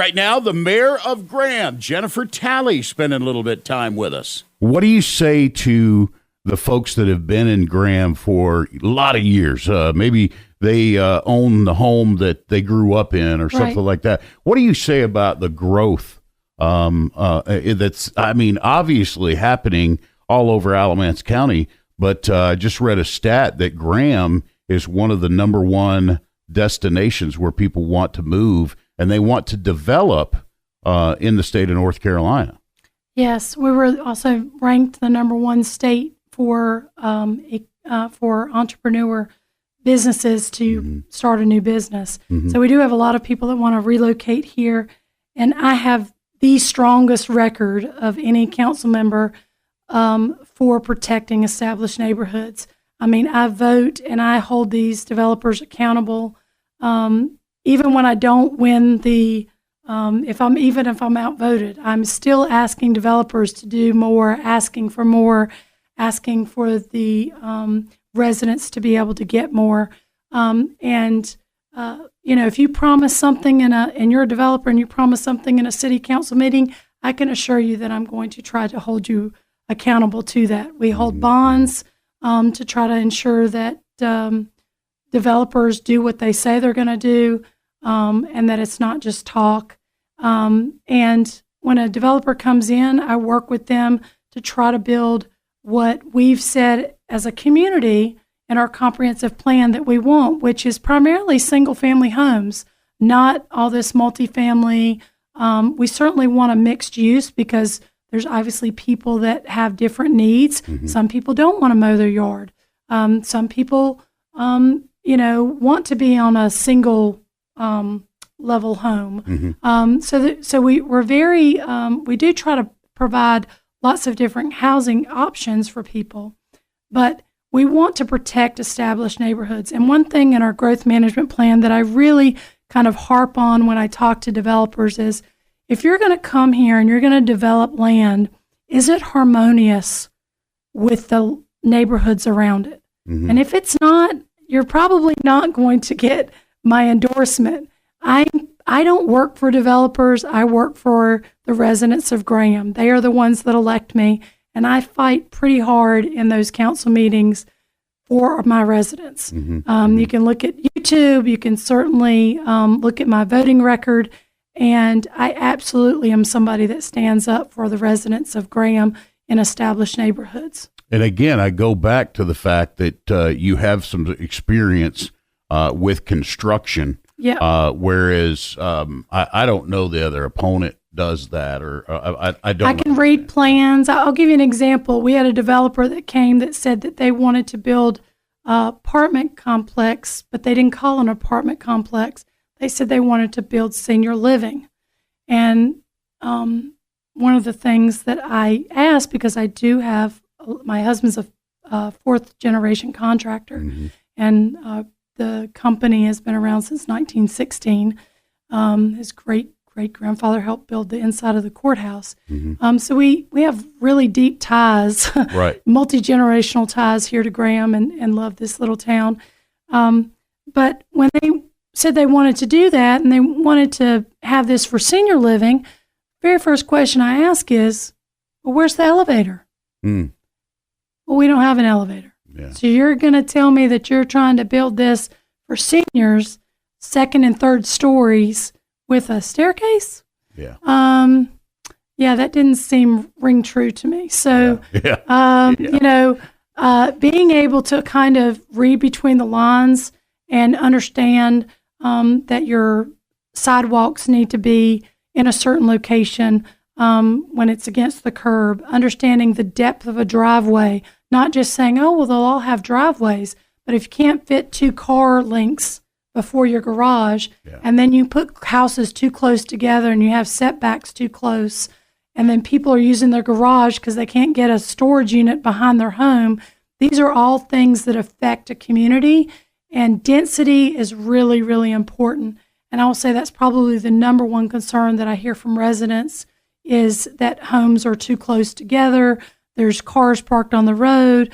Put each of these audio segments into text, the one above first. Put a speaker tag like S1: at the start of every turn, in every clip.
S1: Right now, the mayor of Graham, Jennifer Talley, spending a little bit of time with us.
S2: What do you say to the folks that have been in Graham for a lot of years? Maybe they own the home that they grew up in or something like that. What do you say about the growth that's, obviously happening all over Alamance County, but I just read a stat that Graham is one of the number one destinations where people want to move and they want to develop in the state of North Carolina.
S3: Yes, we were also ranked the number one state for entrepreneur businesses to start a new business. So we do have a lot of people that want to relocate here, and I have the strongest record of any council member for protecting established neighborhoods. I mean, I vote and I hold these developers accountable. Even when I don't win if I'm outvoted, I'm still asking developers to do more, asking for the residents to be able to get more. If you promise something and you're a developer and you promise something in a city council meeting, I can assure you that I'm going to try to hold you accountable to that. We hold bonds to try to ensure that developers do what they say they're going to do, and that it's not just talk. And when a developer comes in, I work with them to try to build what we've said as a community in our comprehensive plan that we want, which is primarily single-family homes, not all this multifamily. We certainly want a mixed use because there's obviously people that have different needs. Some people don't want to mow their yard. Some people want to be on a single level home. We do try to provide lots of different housing options for people, but we want to protect established neighborhoods. And one thing in our growth management plan that I really kind of harp on when I talk to developers is, if you're going to come here and you're going to develop land, is it harmonious with the neighborhoods around it? And if it's not, you're probably not going to get my endorsement. I don't work for developers. I work for the residents of Graham. They are the ones that elect me, and I fight pretty hard in those council meetings for my residents. You can look at YouTube. You can certainly look at my voting record, and I absolutely am somebody that stands up for the residents of Graham in established neighborhoods.
S2: And again, I go back to the fact that you have some experience with construction. Whereas I don't know the other opponent does that, or I don't.
S3: I can read plans. I'll give you an example. We had a developer that came that said that they wanted to build an apartment complex, but they didn't call it an apartment complex. They said they wanted to build senior living. And one of the things that I asked, because I do have, my husband's a fourth generation contractor, and the company has been around since 1916. His great-grandfather helped build the inside of the courthouse. So we have really deep ties, multi-generational ties here to Graham, and love this little town. But when they said they wanted to do that and they wanted to have this for senior living, very first question I ask is, well, where's the elevator? Well, we don't have an elevator. So you're going to tell me that you're trying to build this for seniors, second and third stories with a staircase? That didn't ring true to me. So, being able to kind of read between the lines and understand that your sidewalks need to be in a certain location when it's against the curb, understanding the depth of a driveway, not just saying, oh, well, they'll all have driveways, but if you can't fit 2 car lengths before your garage, and then you put houses too close together and you have setbacks too close, and then people are using their garage because they can't get a storage unit behind their home, these are all things that affect a community, and density is really, really important. And I will say that's probably the number one concern that I hear from residents, is that homes are too close together. There's cars parked on the road,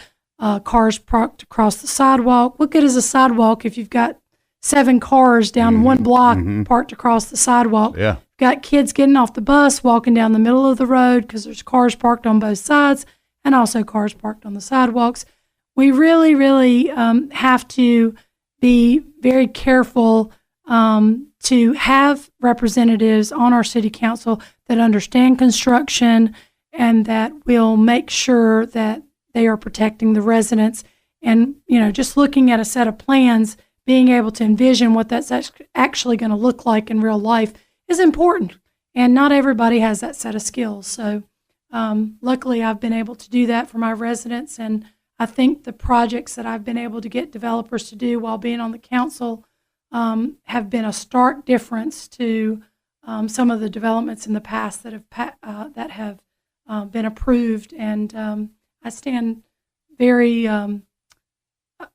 S3: cars parked across the sidewalk. What good is a sidewalk if you've got 7 cars down one block parked across the sidewalk? If got kids getting off the bus, walking down the middle of the road because there's cars parked on both sides and also cars parked on the sidewalks. We really, really have to be very careful to have representatives on our city council that understand construction and that will make sure that they are protecting the residents. And, just looking at a set of plans, being able to envision what that's actually going to look like in real life is important. And not everybody has that set of skills. So luckily, I've been able to do that for my residents. And I think the projects that I've been able to get developers to do while being on the council have been a stark difference to some of the developments in the past that have been approved. And I stand very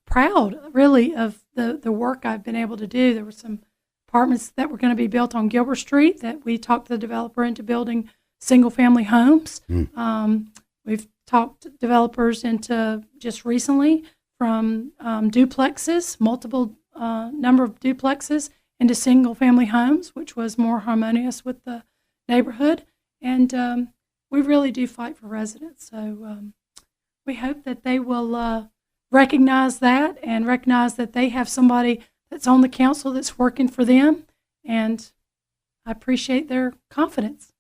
S3: proud, really, of the work I've been able to do. There were some apartments that were going to be built on Gilbert Street that we talked the developer into building single-family homes. We've talked developers into just recently from duplexes, multiple number of duplexes into single-family homes, which was more harmonious with the neighborhood. And we really do fight for residents. So we hope that they will recognize that and recognize that they have somebody that's on the council that's working for them. And I appreciate their confidence.